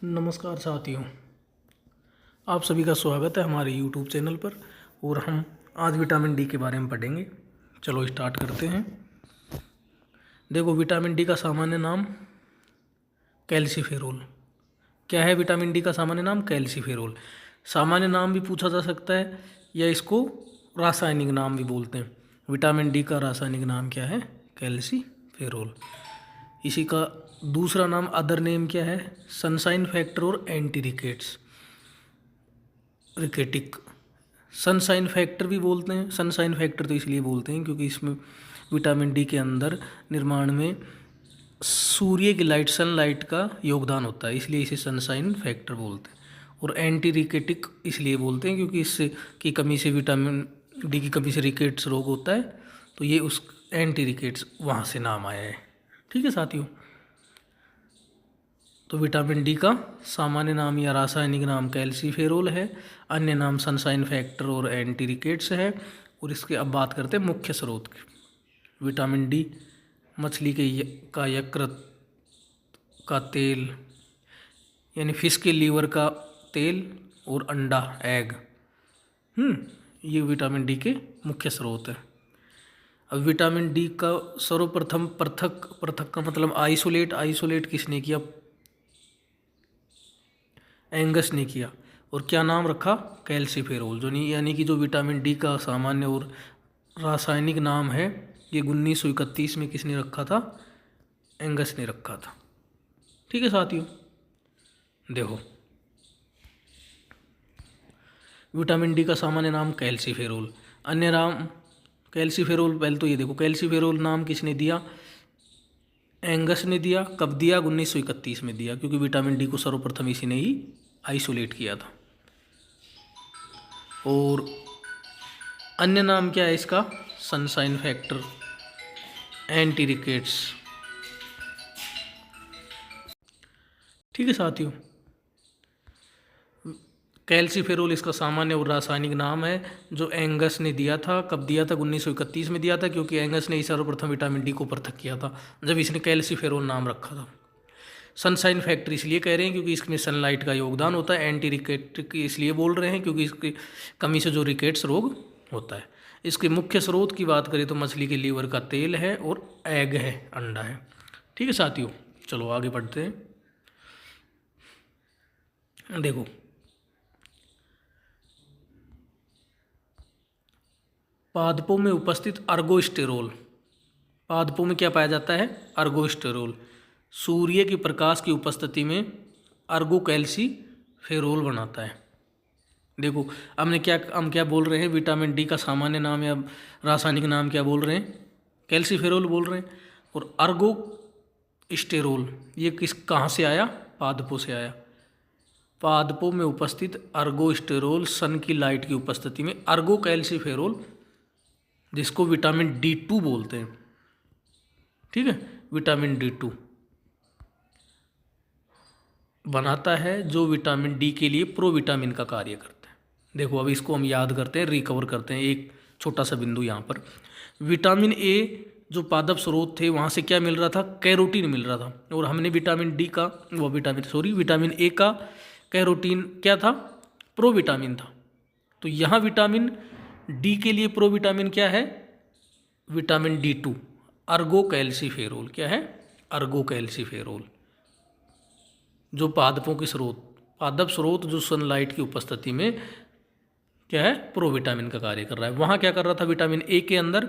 नमस्कार साथियों, आप सभी का स्वागत है हमारे यूट्यूब चैनल पर। और हम आज विटामिन डी के बारे में पढ़ेंगे। चलो स्टार्ट करते हैं। देखो, विटामिन डी का सामान्य नाम कैल्सीफेरोल। क्या है विटामिन डी का सामान्य नाम? कैल्सीफेरोल। सामान्य नाम भी पूछा जा सकता है या इसको रासायनिक नाम भी बोलते हैं। विटामिन डी का रासायनिक नाम क्या है? कैल्सीफेरोल। इसी का दूसरा नाम, अदर नेम क्या है? सनशाइन फैक्टर और एंटी रिकेटिक। सनशाइन फैक्टर भी बोलते हैं। सनशाइन फैक्टर तो इसलिए बोलते हैं क्योंकि इसमें विटामिन डी के अंदर निर्माण में सूर्य की लाइट, सनलाइट का योगदान होता है, इसलिए इसे सनशाइन फैक्टर बोलते हैं। और एंटी रिकेटिक इसलिए बोलते हैं क्योंकि इससे की कमी से, विटामिन डी की कमी से रिकेट्स रोग होता है, तो ये उस एंटी रिकेट्स वहाँ से नाम आया है। ठीक है साथियों, तो विटामिन डी का सामान्य नाम या रासायनिक नाम कैल्सीफेरोल है। अन्य नाम सनशाइन फैक्टर और एंटी रिकेट्स है। और इसके अब बात करते हैं मुख्य स्रोत की। विटामिन डी मछली के का यकृत का तेल, यानी फिश के लीवर का तेल, और अंडा, एग, ये विटामिन डी के मुख्य स्रोत है। अब विटामिन डी का सर्वप्रथम पृथक का मतलब आइसोलेट किसने किया? एंगस ने किया। और क्या नाम रखा? कैल्सीफेरोल। जो नहीं, यानी कि जो विटामिन डी का सामान्य और रासायनिक नाम है, ये 1931 में किसने रखा था? एंगस ने रखा था। ठीक है साथियों, देखो, विटामिन डी का सामान्य नाम कैल्सीफेरोल, अन्य नाम कैल्सीफेरोल। पहले तो ये देखो, कैल्सीफेरोल नाम किसने दिया? एंगस ने दिया। कब दिया? 1931 में दिया, क्योंकि विटामिन डी को सर्वप्रथम इसी ने ही आइसोलेट किया था। और अन्य नाम क्या है इसका? Sunshine factor, anti rickets. ठीक है साथियों, कैल्सीफेरोल इसका सामान्य और रासायनिक नाम है, जो एंगस ने दिया था। कब दिया था? 1931 में दिया था, क्योंकि एंगस ने ही सर्वप्रथम विटामिन डी को पृथक किया था जब इसने कैल्सीफेरोल नाम रखा था। सनशाइन फैक्टर इसलिए कह रहे हैं क्योंकि इसमें सनलाइट का योगदान होता है। एंटी रिकेट इसलिए बोल रहे हैं क्योंकि इसकी कमी से जो रिकेट्स रोग होता है। इसके मुख्य स्रोत की बात करें तो मछली के लीवर का तेल है और एग है, अंडा है। ठीक है साथियों, चलो आगे बढ़ते हैं। देखो, पादपों में उपस्थित अर्गोस्टेरोल। पादपों में क्या पाया जाता है? अर्गोस्टेरोल। सूर्य की प्रकाश की उपस्थिति में अर्गोकैल्सीफेरोल बनाता है। देखो, हम क्या बोल रहे हैं? विटामिन डी का सामान्य नाम या रासायनिक नाम क्या बोल रहे हैं? कैल्सीफेरोल बोल रहे हैं। और अर्गोस्टेरोल ये कहाँ से आया? पादपों से आया। पादपों में उपस्थित अर्गोस्टेरोल सन की लाइट की उपस्थिति में अर्गोकैल्सीफेरोल, जिसको विटामिन D2 बोलते हैं। ठीक है, विटामिन D2 बनाता है, जो विटामिन डी के लिए प्रोविटामिन का कार्य करता है। देखो, अब इसको हम याद करते हैं, रिकवर करते हैं। एक छोटा सा बिंदु यहाँ पर, विटामिन ए जो पादप स्रोत थे वहाँ से क्या मिल रहा था? कैरोटीन मिल रहा था। और हमने विटामिन ए का कैरोटीन क्या था? प्रोविटामिन था। तो यहाँ विटामिन डी के लिए प्रोविटामिन क्या है? Vitamin D2, अर्गोकैल्सीफेरोल। क्या है? अर्गोकैल्सीफेरोल। जो पादप स्रोत जो सनलाइट की उपस्थिति में क्या है? प्रोविटामिन का कार्य कर रहा है। वहाँ क्या कर रहा था? विटामिन ए के अंदर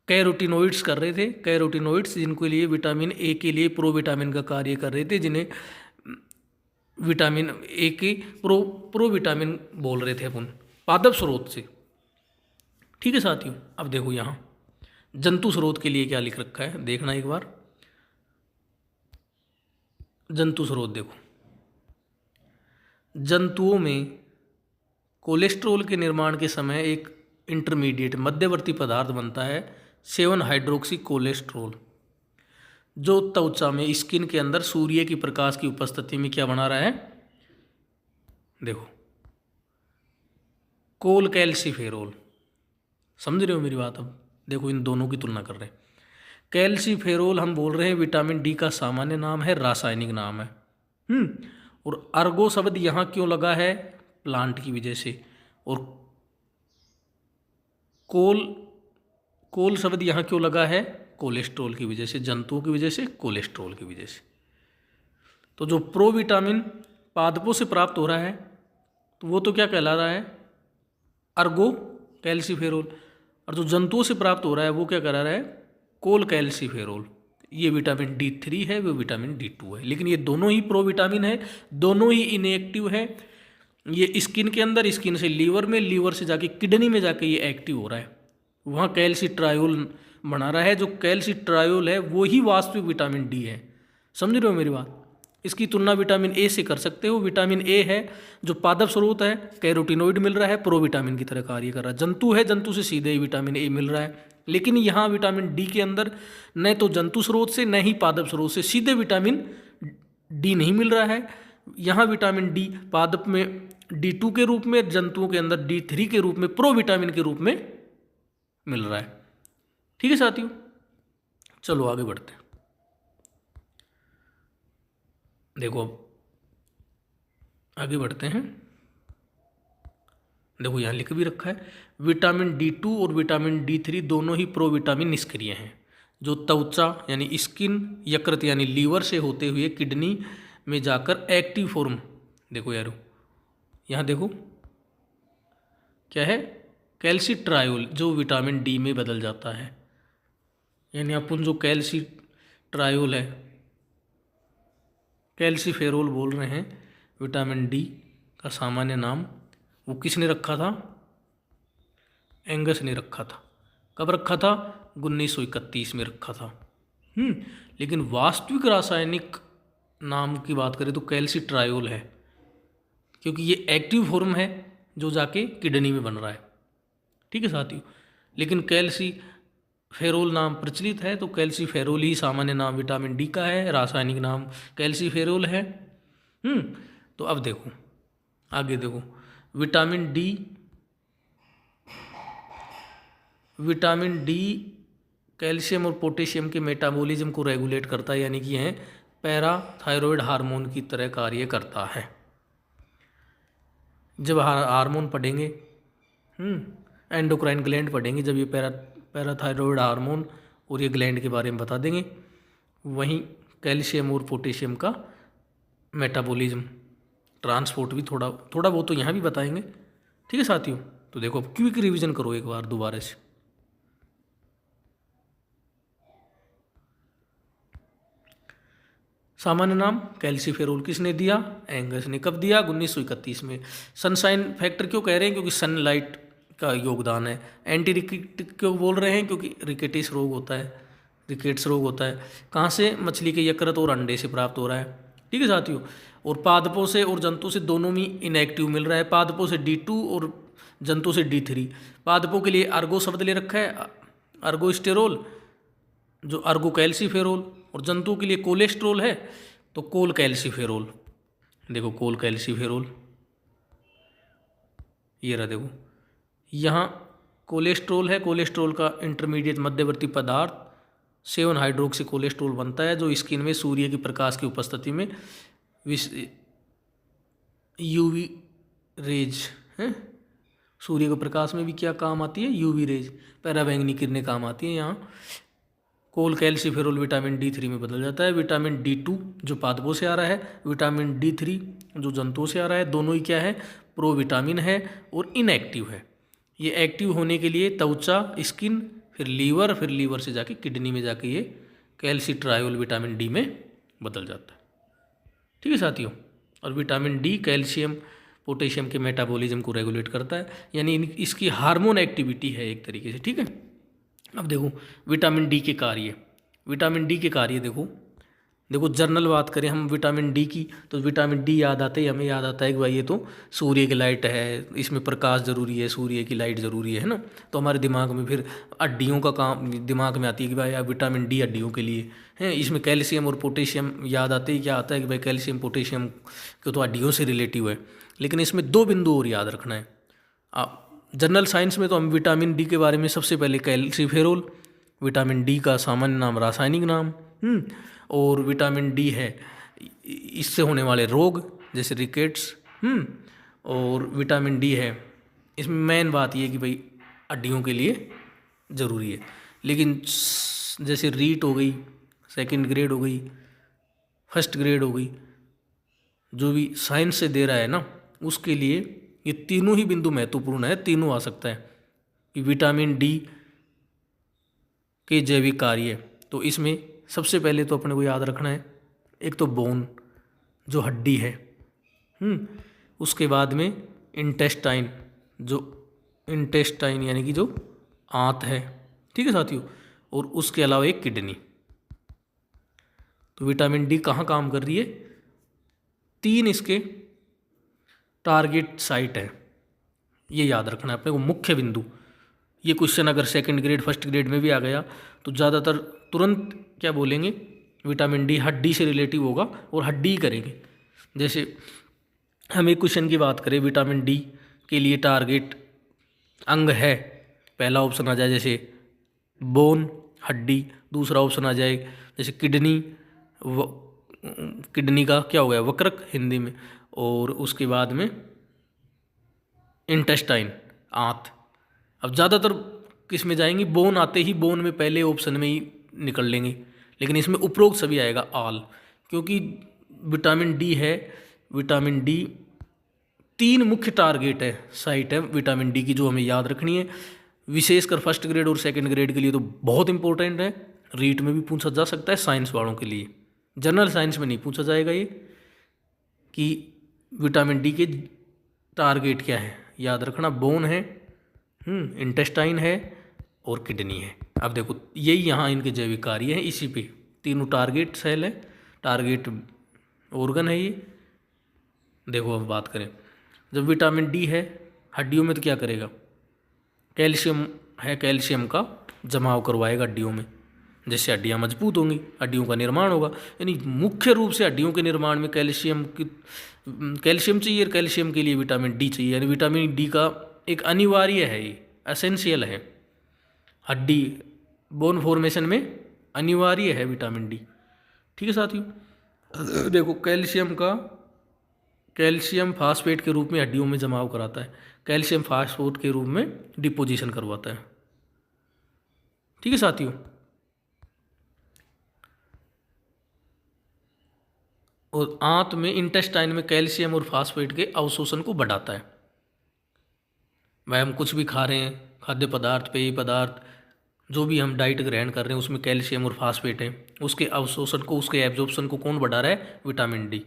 कैरोटिनोइड्स कर रहे थे। कैरोटिनोइड्स जिनको लिए विटामिन ए के लिए प्रोविटामिन का कार्य कर रहे थे, जिन्हें विटामिन ए की प्रोविटामिन बोल रहे थे अपन, पादप स्रोत से। ठीक है साथियों, अब देखो यहाँ जंतु स्रोत के लिए क्या लिख रखा है, देखना एक बार। जंतु स्रोत देखो, जंतुओं में कोलेस्ट्रॉल के निर्माण के समय एक इंटरमीडिएट मध्यवर्ती पदार्थ बनता है, 7 हाइड्रोक्सी कोलेस्ट्रॉल, जो त्वचा में, स्किन के अंदर सूर्य की प्रकाश की उपस्थिति में क्या बना रहा है? देखो, कोलकैल्सीफेरोल। समझ रहे हो मेरी बात? अब देखो, इन दोनों की तुलना कर रहे हैं। कैल्सीफेरोल हम बोल रहे हैं विटामिन डी का सामान्य नाम है, रासायनिक नाम है। और अर्गो शब्द यहाँ क्यों लगा है? प्लांट की वजह से। और कोल शब्द यहाँ क्यों लगा है? कोलेस्ट्रॉल की वजह से, जंतुओं की वजह से, कोलेस्ट्रॉल की वजह से। तो जो प्रोविटामिन पादपों से प्राप्त हो रहा है तो वो तो क्या कहला रहा है? Ergo calciferol. और जो जंतुओं से प्राप्त हो रहा है वो क्या करा रहा है? कोल कैल्सीफेरोल। ये विटामिन D3 है, वो विटामिन D2 है। लेकिन ये दोनों ही प्रोविटामिन है, दोनों ही इनएक्टिव है। ये स्किन के अंदर, स्किन से लीवर में, लीवर से जाके किडनी में जाके ये एक्टिव हो रहा है, वहाँ कैल्सीट्रायोल बना रहा है। जो कैल्सीट्रायोल है वो ही वास्तविक विटामिन डी है। समझ रहे हो मेरी बात? इसकी तुलना विटामिन ए से कर सकते हो। विटामिन ए है जो पादप स्रोत है, कैरोटिनोइड मिल रहा है, प्रोविटामिन की तरह कार्य कर रहा है। जंतु है, जंतु से सीधे ही विटामिन ए मिल रहा है। लेकिन यहाँ विटामिन डी के अंदर न तो जंतु स्रोत से न ही पादप स्रोत से सीधे विटामिन डी नहीं मिल रहा है। यहाँ विटामिन डी पादप में D2 के रूप में, जंतुओं के अंदर D3 के रूप में, प्रोविटामिन के रूप में मिल रहा है। ठीक है साथियों, चलो आगे बढ़ते हैं। देखो अब आगे बढ़ते हैं। देखो यहाँ लिख भी रखा है, विटामिन D2 और विटामिन D3 दोनों ही प्रोविटामिन निष्क्रिय हैं, जो त्वचा यानी स्किन, यकृत यानी लीवर से होते हुए किडनी में जाकर एक्टिव फॉर्म, देखो यारो यहाँ देखो क्या है, कैल्सीट्रायोल, जो विटामिन डी में बदल जाता है। यानी अपन जो कैल्सीट्रायोल है, कैल्सीफेरोल बोल रहे हैं, विटामिन डी का सामान्य नाम वो किसने रखा था? एंगस ने रखा था। कब रखा था? 1931 में रखा था। लेकिन वास्तविक रासायनिक नाम की बात करें तो कैल्सीट्रायोल है, क्योंकि ये एक्टिव फॉर्म है जो जाके किडनी में बन रहा है। ठीक है साथियों, लेकिन कैल्सीफेरोल नाम प्रचलित है, तो कैल्सीफेरोल ही सामान्य नाम विटामिन डी का है, रासायनिक नाम कैल्सीफेरोल है। तो अब देखो आगे देखो, विटामिन डी कैल्शियम और पोटेशियम के मेटाबॉलिज्म को रेगुलेट करता है, यानी कि है पैराथायरॉयड हार्मोन की तरह कार्य करता है। जब हार्मोन पढ़ेंगे, एंडोक्राइन ग्लैंड पढ़ेंगे, जब ये पैराथायरॉयड हार्मोन और ये ग्लैंड के बारे में बता देंगे। वहीं कैल्शियम और पोटेशियम का मेटाबॉलिज्म, ट्रांसपोर्ट भी थोड़ा बहुत तो यहाँ भी बताएंगे। ठीक है साथियों, तो देखो अब क्विक रिवीजन करो एक बार दोबारा से। सामान्य नाम कैल्सीफेरोल किसने दिया? एंगस ने। कब दिया? 1931 में। सनशाइन फैक्टर क्यों कह रहे हैं? क्योंकि सनलाइट का योगदान है। एंटी रिकेट क्यों बोल रहे हैं? क्योंकि रिकेटिस रोग होता है, रिकेट्स रोग होता है। कहाँ से? मछली के यकृत और अंडे से प्राप्त हो रहा है। ठीक है साथियों, और पादपों से और जंतु से दोनों में इनएक्टिव मिल रहा है। पादपों से D2 और जंतु से D3। पादपों के लिए अर्गो शब्द ले रखा है, अर्गोस्टेरोल, जो अर्गो कैल्सीफेरोल, और जंतु के लिए कोलेस्ट्रोल है तो कोल कैल्सीफेरोल। देखो कोल कैल्सीफेरोल ये रहा, देखो यहाँ कोलेस्ट्रोल है। कोलेस्ट्रोल का इंटरमीडिएट मध्यवर्ती पदार्थ 7 हाइड्रोक्सी कोलेस्ट्रोल बनता है, जो स्किन में सूर्य की प्रकाश की उपस्थिति में यूवी रेज है, सूर्य के प्रकाश में भी क्या काम आती है? यूवी रेज, पराबैंगनी किरणें काम आती हैं। यहाँ कोल कैल्सीफेरोल विटामिन D3 में बदल जाता है। विटामिन D2 जो पादपों से आ रहा है, विटामिन D3 जो जंतुओं से आ रहा है, दोनों ही क्या है? प्रोविटामिन है और इनएक्टिव है। ये एक्टिव होने के लिए त्वचा, स्किन, फिर लीवर से जाके किडनी में जाके ये कैल्सीट्रायोल विटामिन डी में बदल जाता है। ठीक है साथियों, और विटामिन डी कैल्शियम पोटेशियम के मेटाबॉलिज्म को रेगुलेट करता है, यानी इसकी हार्मोन एक्टिविटी है एक तरीके से। ठीक है, अब देखो विटामिन डी के कार्य। विटामिन डी के कार्य देखो जर्नल बात करें हम विटामिन डी की, तो विटामिन डी याद आते ही हमें याद आता है कि भाई ये तो सूर्य की लाइट है, इसमें प्रकाश ज़रूरी है, सूर्य की लाइट ज़रूरी है ना। तो हमारे दिमाग में फिर हड्डियों का काम दिमाग में आती है कि भाई यार विटामिन डी हड्डियों के लिए है। इसमें कैल्शियम और पोटेशियम याद आते ही क्या आता है कि भाई कैल्शियम पोटेशियम को तो हड्डियों से रिलेटिव है। लेकिन इसमें 2 बिंदु और याद रखना है। जनरल साइंस में तो हम विटामिन डी के बारे में सबसे पहले कैल्सीफेरोल, विटामिन डी का सामान्य नाम, रासायनिक नाम, और विटामिन डी है इससे होने वाले रोग जैसे रिकेट्स। और विटामिन डी है, इसमें मेन बात ये है कि भाई हड्डियों के लिए ज़रूरी है। लेकिन जैसे रीट हो गई, सेकंड ग्रेड हो गई, फर्स्ट ग्रेड हो गई, जो भी साइंस से दे रहा है ना, उसके लिए ये तीनों ही बिंदु महत्वपूर्ण है, तीनों आ सकता है कि विटामिन डी के जैविक कार्य। तो इसमें सबसे पहले तो अपने को याद रखना है, एक तो बोन जो हड्डी है, उसके बाद में इंटेस्टाइन, जो इंटेस्टाइन यानी कि जो आंत है, ठीक है साथियों, और उसके अलावा एक किडनी। तो विटामिन डी कहाँ काम कर रही है, 3 इसके टारगेट साइट है, ये याद रखना है अपने को, मुख्य बिंदु। ये क्वेश्चन अगर सेकंड ग्रेड फर्स्ट ग्रेड में भी आ गया तो ज़्यादातर तुरंत क्या बोलेंगे, विटामिन डी हड्डी से रिलेटिव होगा और हड्डी ही करेंगे। जैसे हम एक क्वेश्चन की बात करें, विटामिन डी के लिए टारगेट अंग है, पहला ऑप्शन आ जाए जैसे बोन हड्डी, दूसरा ऑप्शन आ जाए जैसे किडनी, किडनी का क्या हो गया वक्रक हिंदी में, और उसके बाद में इंटेस्टाइन आंत। अब ज़्यादातर किस में जाएंगी, बोन आते ही बोन में पहले ऑप्शन में ही निकल लेंगे, लेकिन इसमें उपरोक्त सभी आएगा आल, क्योंकि विटामिन डी है। विटामिन डी 3 मुख्य टारगेट है, साइट है विटामिन डी की, जो हमें याद रखनी है, विशेषकर फर्स्ट ग्रेड और सेकंड ग्रेड के लिए तो बहुत इंपॉर्टेंट है। रीट में भी पूछा जा सकता है साइंस वालों के लिए, जनरल साइंस में नहीं पूछा जाएगा ये कि विटामिन डी के टारगेट क्या है, याद रखना बोन है, इंटेस्टाइन है और किडनी है। अब देखो यही यहाँ इनके जैविक कार्य हैं, इसी पे तीनों टारगेट सेल है, टारगेट ऑर्गन है ये। देखो अब बात करें, जब विटामिन डी है हड्डियों में तो क्या करेगा, कैल्शियम है, कैल्शियम का जमाव करवाएगा हड्डियों में, जिससे हड्डियाँ मजबूत होंगी, हड्डियों का निर्माण होगा। यानी मुख्य रूप से हड्डियों के निर्माण में कैल्शियम चाहिए, और कैल्शियम के लिए विटामिन डी चाहिए। यानी विटामिन डी का एक अनिवार्य है, ये एसेंशियल है, हड्डी बोन फॉर्मेशन में अनिवार्य है विटामिन डी, ठीक है साथियों। देखो कैल्शियम फास्फेट के रूप में हड्डियों में जमाव कराता है, कैल्शियम फास्फेट के रूप में डिपोजिशन करवाता है, ठीक है साथियों। और आंत में इंटेस्टाइन में कैल्शियम और फास्फेट के अवशोषण को बढ़ाता है। वह हम कुछ भी खा रहे हैं, खाद्य पदार्थ, पेय पदार्थ, जो भी हम डाइट ग्रहण कर रहे हैं उसमें कैल्शियम और फास्फेट है, उसके अवशोषण को, उसके एब्जॉर्प्शन को कौन बढ़ा रहा है, विटामिन डी,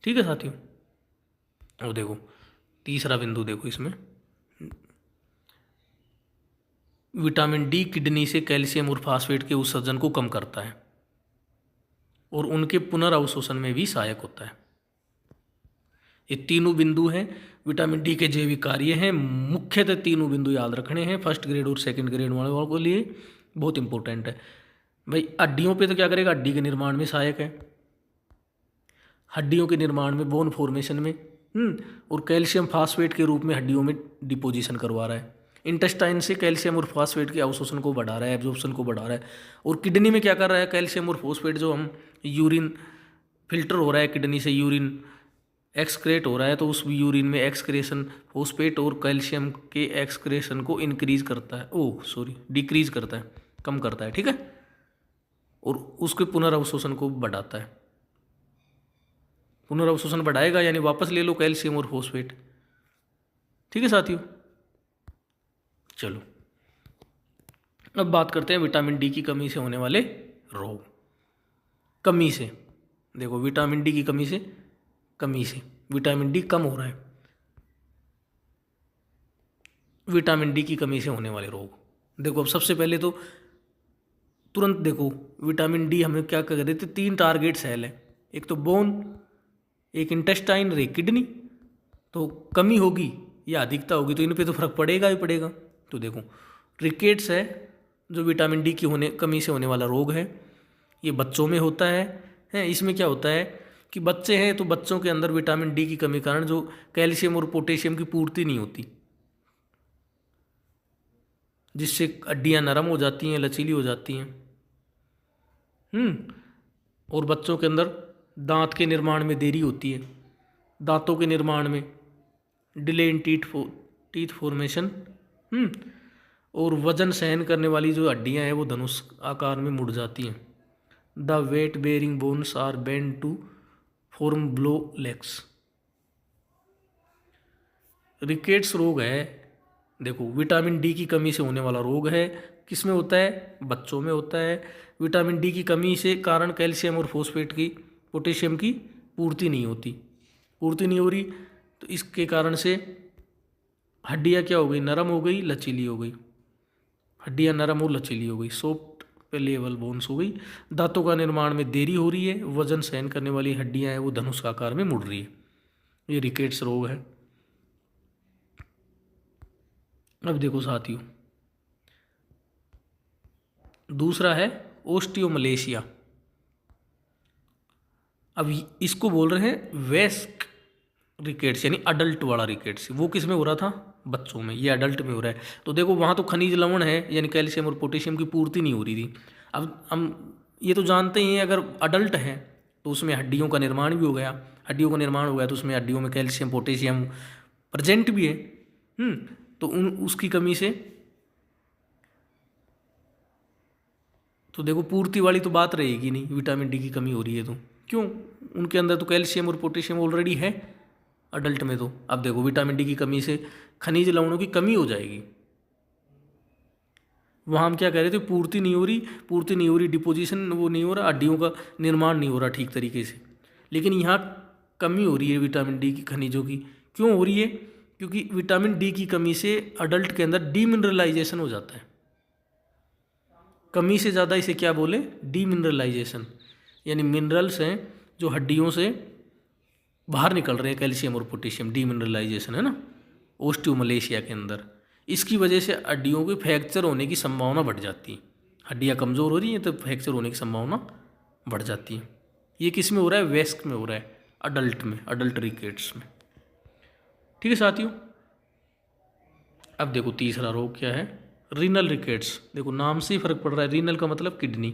ठीक है साथियों। और देखो तीसरा बिंदु, देखो इसमें विटामिन डी किडनी से कैल्शियम और फास्फेट के उत्सर्जन को कम करता है और उनके पुनर्अवशोषण में भी सहायक होता है। ये तीनों बिंदु हैं विटामिन डी के जैविक कार्य हैं, मुख्यतः तीनों बिंदु याद रखने हैं, फर्स्ट ग्रेड और सेकंड ग्रेड वालों के लिए बहुत इंपॉर्टेंट है। भाई हड्डियों पे तो क्या करेगा, हड्डी के निर्माण में सहायक है, हड्डियों के निर्माण में, बोन फॉर्मेशन में, और कैल्शियम फास्फेट के रूप में हड्डियों में डिपोजिशन करवा रहा है। इंटेस्टाइन से कैल्शियम और फास्फेट के अवशोषण को बढ़ा रहा है, एब्जॉर्प्शन को बढ़ा रहा है। और किडनी में क्या कर रहा है, कैल्शियम और फॉस्फेट, जो हम यूरिन फिल्टर हो रहा है किडनी से, यूरिन एक्सक्रेट हो रहा है, तो उस यूरिन में एक्सक्रेशन फॉस्फेट और कैल्शियम के एक्सक्रेशन को इंक्रीज करता है, डिक्रीज करता है, कम करता है, ठीक है, और उसके पुनर्अवशोषण को बढ़ाता है। पुनर्अवशोषण बढ़ाएगा यानी वापस ले लो कैल्शियम और फॉस्फेट, ठीक है साथियों। चलो अब बात करते हैं विटामिन डी की कमी से होने वाले रोग। कमी से, देखो विटामिन डी की कमी से विटामिन डी कम हो रहा है, विटामिन डी की कमी से होने वाले रोग। देखो अब सबसे पहले तो तुरंत देखो विटामिन डी हमें क्या कर देते, 3 टारगेट सेल है, एक तो बोन, एक इंटेस्टाइन और एक किडनी। तो कमी होगी या अधिकता होगी तो इन पे तो फर्क पड़ेगा ही पड़ेगा। तो देखो रिकेट्स है जो विटामिन डी की कमी से होने वाला रोग है, ये बच्चों में होता है। इसमें क्या होता है कि बच्चे हैं तो बच्चों के अंदर विटामिन डी की कमी कारण जो कैल्शियम और पोटेशियम की पूर्ति नहीं होती, जिससे हड्डियाँ नरम हो जाती हैं, लचीली हो जाती हैं। और बच्चों के अंदर दांत के निर्माण में देरी होती है, दांतों के निर्माण में, डिले इन टीथ फॉर्मेशन। और वजन सहन करने वाली जो हड्डियां हैं वो धनुष आकार में मुड़ जाती हैं। The weight bearing bones are bend to form bow legs. Rickets रोग है, देखो विटामिन डी की कमी से होने वाला रोग है। किस में होता है? बच्चों में होता है। विटामिन डी की कमी से कारण कैल्शियम और फॉस्फेट की, पोटेशियम की पूर्ति नहीं होती, पूर्ति नहीं हो रही, तो इसके कारण से हड्डियाँ क्या हो गई? नरम हो गई, लचीली हो गई। हड्डियाँ नरम और लचीली हो गई, सॉफ्ट लेवल बोन्स हो गई। दांतों का निर्माण में देरी हो रही है, वजन सहन करने वाली हड्डियाँ हैं वो धनुष का आकार में मुड़ रही है। ये रिकेट्स रोग है। अब देखो साथियों, दूसरा है ओस्टियोमलेशिया। अब इसको बोल रहे हैं वेस्क रिकेट्स, यानी अडल्ट वाला रिकेट्स। वो किस में हो रहा था? बच्चों में। ये अडल्ट में हो रहा है। तो देखो वहाँ तो खनिज लवण है, यानी कैल्शियम और पोटेशियम की पूर्ति नहीं हो रही थी। अब हम ये तो जानते ही हैं, अगर अडल्ट है तो उसमें हड्डियों का निर्माण भी हो गया। हड्डियों का निर्माण हो गया तो उसमें हड्डियों में कैल्शियम पोटेशियम प्रेजेंट भी है। तो उसकी कमी से तो देखो पूर्ति वाली तो बात रहेगी नहीं, विटामिन डी की कमी हो रही है तो। क्यों? उनके अंदर तो कैल्शियम और पोटेशियम ऑलरेडी है अडल्ट में। तो अब देखो विटामिन डी की कमी से खनिज लवणों की कमी हो जाएगी। वहाँ हम क्या कह रहे थे? पूर्ति नहीं हो रही, पूर्ति नहीं हो रही, डिपोजिशन वो नहीं हो रहा, हड्डियों का निर्माण नहीं हो रहा ठीक तरीके से। लेकिन यहाँ कमी हो रही है विटामिन डी की, खनिजों की। क्यों हो रही है? क्योंकि विटामिन डी की कमी से अडल्ट के अंदर डीमिनरलाइजेशन हो जाता है। कमी से ज़्यादा इसे क्या बोले? डीमिनरलाइजेशन, यानी मिनरल्स हैं जो हड्डियों से बाहर निकल रहे हैं, कैल्शियम और पोटेशियम, डीमिनरलाइजेशन है ना ओस्टियोमलेशिया के अंदर। इसकी वजह से हड्डियों के फ्रैक्चर होने की संभावना बढ़ जाती है। हड्डियाँ कमज़ोर हो रही हैं तो फ्रैक्चर होने की संभावना बढ़ जाती है। ये किस में हो रहा है? वेस्क में हो रहा है, अडल्ट में, अडल्ट रिकेट्स में। ठीक है साथियों। अब देखो तीसरा रोग क्या है? Renal rickets. देखो नाम से ही फर्क पड़ रहा है, रीनल का मतलब किडनी,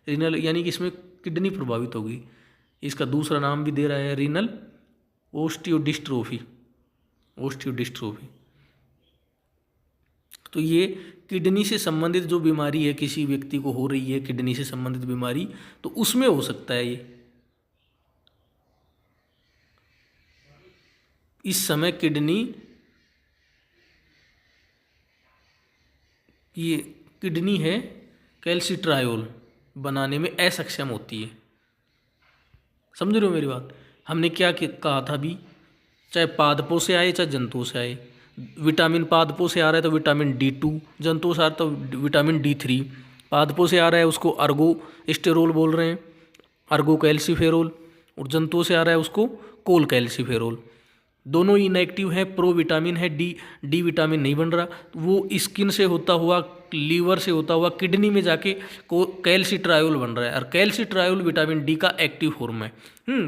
रीनल यानी कि इसमें किडनी प्रभावित होगी। इसका दूसरा नाम भी दे रहा है रीनल ओस्टियोडिस्ट्रोफी, ओस्टियोडिस्ट्रोफी। तो ये किडनी से संबंधित जो बीमारी है, किसी व्यक्ति को हो रही है किडनी से संबंधित बीमारी, तो उसमें हो सकता है ये। इस समय ये किडनी है कैल्सिट्रायोल बनाने में असक्षम होती है। समझ रहे हो मेरी बात? हमने क्या कहा था अभी? चाहे पादपों से आए चाहे जंतुओं से आए, विटामिन पादपों से आ रहा है तो विटामिन D2, जंतुओं से आ रहा है तो विटामिन D3। पादपों से आ रहा है उसको अर्गो स्टेरोल बोल रहे हैं, अर्गो कैल्सीफेरोल, और जंतुओं से आ रहा है उसको कोल कैल्सीफेरोल। दोनों ही इनएक्टिव है, प्रो विटामिन है, डी विटामिन नहीं बन रहा। वो स्किन से होता हुआ, लीवर से होता हुआ किडनी में जाके कैल्सिट्रायोल बन रहा है, और कैल्सिट्रायोल विटामिन डी का एक्टिव फॉर्म है।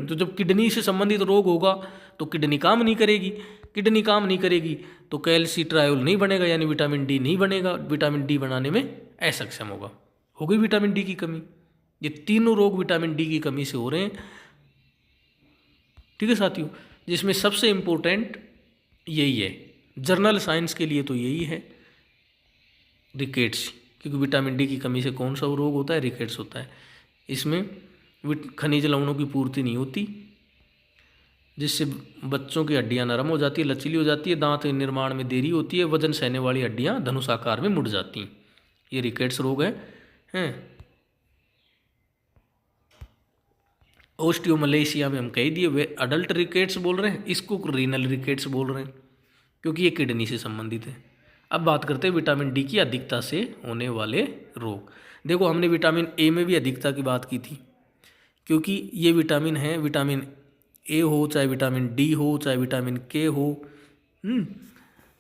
तो जब किडनी से संबंधित रोग होगा तो किडनी काम नहीं करेगी, किडनी काम नहीं करेगी तो कैल्सिट्रायोल नहीं बनेगा, यानी विटामिन डी नहीं बनेगा, विटामिन डी बनाने में असक्षम होगा। हो गई विटामिन डी की कमी। ये तीनों रोग विटामिन डी की कमी से हो रहे हैं। ठीक है साथियों, जिसमें सबसे इम्पोर्टेंट यही है, जर्नल साइंस के लिए तो यही है रिकेट्स, क्योंकि विटामिन डी की कमी से कौन सा रोग होता है? रिकेट्स होता है। इसमें खनिज लवणों की पूर्ति नहीं होती, जिससे बच्चों की हड्डियां नरम हो जाती है, लचीली हो जाती है, दांत के निर्माण में देरी होती है, वजन सहने वाली हड्डियां धनुष आकार में मुड़ जाती हैं। ये रिकेट्स रोग हैं। ओस्टियोमलेशिया में हम कह दिए वे अडल्ट रिकेट्स बोल रहे हैं, इसको रीनल रिकेट्स बोल रहे हैं क्योंकि ये किडनी से संबंधित है। अब बात करते हैं विटामिन डी की अधिकता से होने वाले रोग। देखो हमने विटामिन ए में भी अधिकता की बात की थी, क्योंकि ये विटामिन है, विटामिन ए हो चाहे विटामिन डी हो चाहे विटामिन के हो,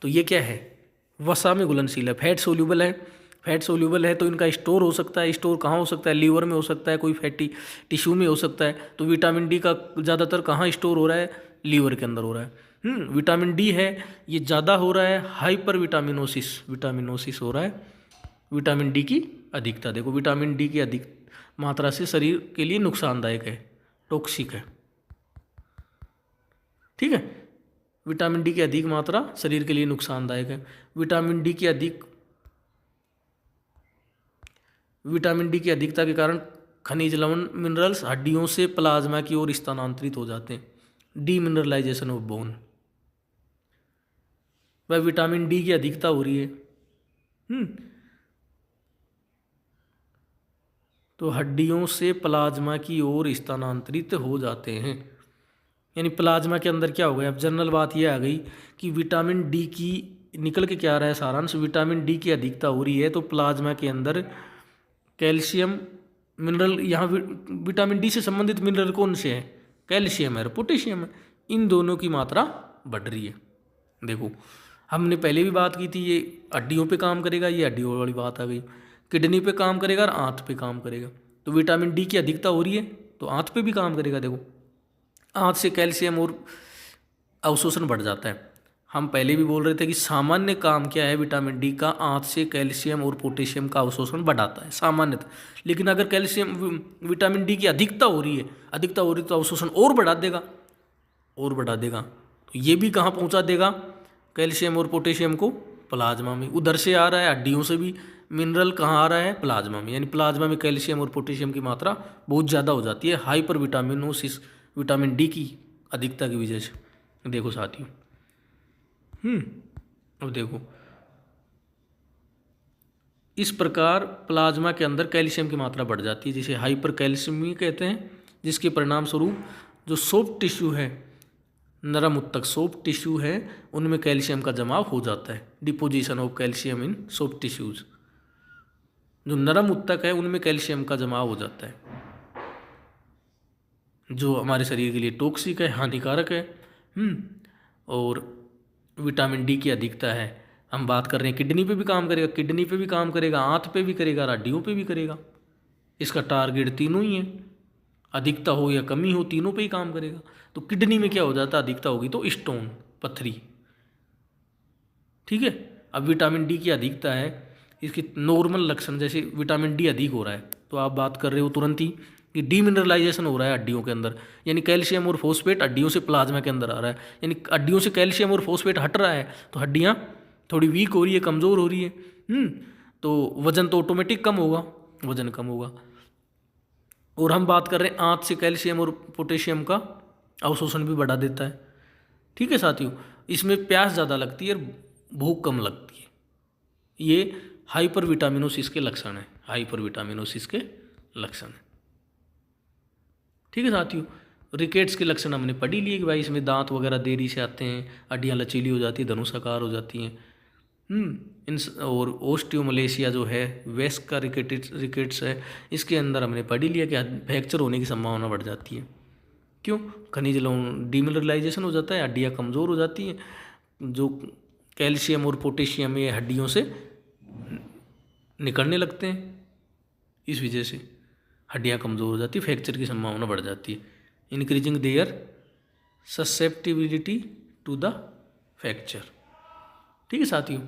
तो ये क्या है? वसा में घुलनशील है, फैट सोल्यूबल है। फैट सोल्यूबल है तो इनका स्टोर हो सकता है। स्टोर कहाँ हो सकता है? लीवर में हो सकता है, कोई फैटी टिश्यू में हो सकता है। तो विटामिन डी का ज़्यादातर कहाँ स्टोर हो रहा है? लीवर के अंदर हो रहा है। विटामिन डी है ये ज़्यादा हो रहा है, हाइपर विटामिनोसिस हो रहा है। विटामिन डी की अधिकता, देखो विटामिन डी की अधिक मात्रा से शरीर के लिए नुकसानदायक है, टॉक्सिक है। ठीक है। विटामिन डी की अधिक मात्रा शरीर के लिए नुकसानदायक है। विटामिन डी की अधिकता के कारण खनिज लवण मिनरल्स हड्डियों से प्लाज्मा की ओर स्थानांतरित हो जाते हैं। Demineralisation of bone. वह विटामिन डी की अधिकता हो रही है तो हड्डियों से प्लाज्मा की ओर स्थानांतरित हो जाते हैं। यानी प्लाज्मा के अंदर क्या हो गया, अब जनरल बात यह आ गई कि विटामिन डी की निकल के क्या आ रहा है सारांश, विटामिन डी की अधिकता हो रही है तो प्लाज्मा के अंदर कैल्शियम मिनरल, यहाँ विटामिन डी से संबंधित मिनरल कौन से हैं, कैल्शियम है और पोटेशियम है, इन दोनों की मात्रा बढ़ रही है। देखो हमने पहले भी बात की थी, ये हड्डियों पे काम करेगा, ये हड्डियों वाली बात आ गई, किडनी पे काम करेगा और आंत पे काम करेगा। तो विटामिन डी की अधिकता हो रही है तो आंत पे भी काम करेगा। देखो आंत से कैल्शियम और अवशोषण बढ़ जाता है। हम पहले भी बोल रहे थे कि सामान्य काम क्या है विटामिन डी का, आंत से कैल्शियम और पोटेशियम का अवशोषण बढ़ाता है सामान्यतः। लेकिन अगर कैल्शियम विटामिन डी की अधिकता हो रही है तो अवशोषण और बढ़ा देगा तो ये भी कहाँ पहुँचा देगा कैल्शियम और पोटेशियम को, प्लाज्मा में। उधर से आ रहा है हड्डियों से भी मिनरल, कहाँ आ रहा है, प्लाज्मा में। यानी प्लाज्मा में कैल्शियम और पोटेशियम की मात्रा बहुत ज़्यादा हो जाती है हाइपर विटामिनोसिस, विटामिन डी की अधिकता की वजह से। देखो साथियों अब देखो इस प्रकार प्लाज्मा के अंदर कैल्शियम की मात्रा बढ़ जाती है, जिसे हाइपर कैल्शियमी कहते हैं, जिसके परिणाम स्वरूप जो सॉफ्ट टिश्यू है, नरम उत्तक सॉफ्ट टिश्यू है, उनमें कैल्शियम का जमाव हो जाता है। Deposition of calcium in soft tissues. जो नरम उत्तक है उनमें कैल्शियम का जमाव हो जाता है, जो हमारे शरीर के लिए टॉक्सिक है, हानिकारक है। और विटामिन डी की अधिकता है, हम बात कर रहे हैं किडनी पे भी काम करेगा, आंत पे भी करेगा, हड्डियों पे भी करेगा। इसका टारगेट तीनों ही है, अधिकता हो या कमी हो तीनों पे ही काम करेगा। तो किडनी में क्या हो जाता है, अधिकता होगी तो स्टोन, पथरी। ठीक है। अब विटामिन डी की अधिकता है, इसके नॉर्मल लक्षण जैसे विटामिन डी अधिक हो रहा है तो आप बात कर रहे हो तुरंत ही कि डीमिनरलाइजेशन हो रहा है हड्डियों के अंदर, यानी कैल्शियम और फॉस्फेट हड्डियों से प्लाज्मा के अंदर आ रहा है, यानी हड्डियों से कैल्शियम और फॉस्फेट हट रहा है तो हड्डियाँ थोड़ी वीक हो रही है, कमज़ोर हो रही है। तो वजन तो ऑटोमेटिक कम होगा, वजन कम होगा। और हम बात कर रहे हैं आंत से कैल्शियम और पोटेशियम का अवशोषण भी बढ़ा देता है। ठीक है साथियों, इसमें प्यास ज़्यादा लगती है और भूख कम लगती है। ये हाइपर विटामिनोसिस के लक्षण है, हाइपर विटामिनोसिस के लक्षण है। ठीक है साथियों, रिकेट्स के लक्षण हमने पढ़ ही लिए कि भाई इसमें दांत वगैरह देरी से आते हैं, हड्डियाँ लचीली हो जाती है, धनुषाकार हो जाती हैं। और ओस्टियोमलेशिया जो है वेस्ट का रिकेट्स है, इसके अंदर हमने पढ़ ही लिया कि फ्रैक्चर होने की संभावना बढ़ जाती है। क्यों? खनिज लवण डीमिनरलाइजेशन हो जाता है, हड्डियाँ कमज़ोर हो जाती हैं, जो कैल्शियम और पोटेशियम ये हड्डियों से निकलने लगते हैं, इस वजह से हड्डियाँ कमज़ोर हो जाती है, फ्रैक्चर की संभावना बढ़ जाती है। Increasing their susceptibility to the fracture. ठीक है साथियों,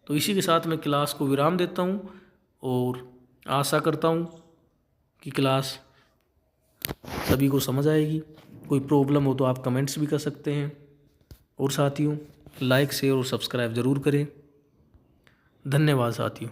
तो इसी के साथ मैं क्लास को विराम देता हूँ और आशा करता हूँ कि क्लास सभी को समझ आएगी। कोई प्रॉब्लम हो तो आप कमेंट्स भी कर सकते हैं। और साथियों लाइक शेयर और सब्सक्राइब ज़रूर करें। धन्यवाद साथियों।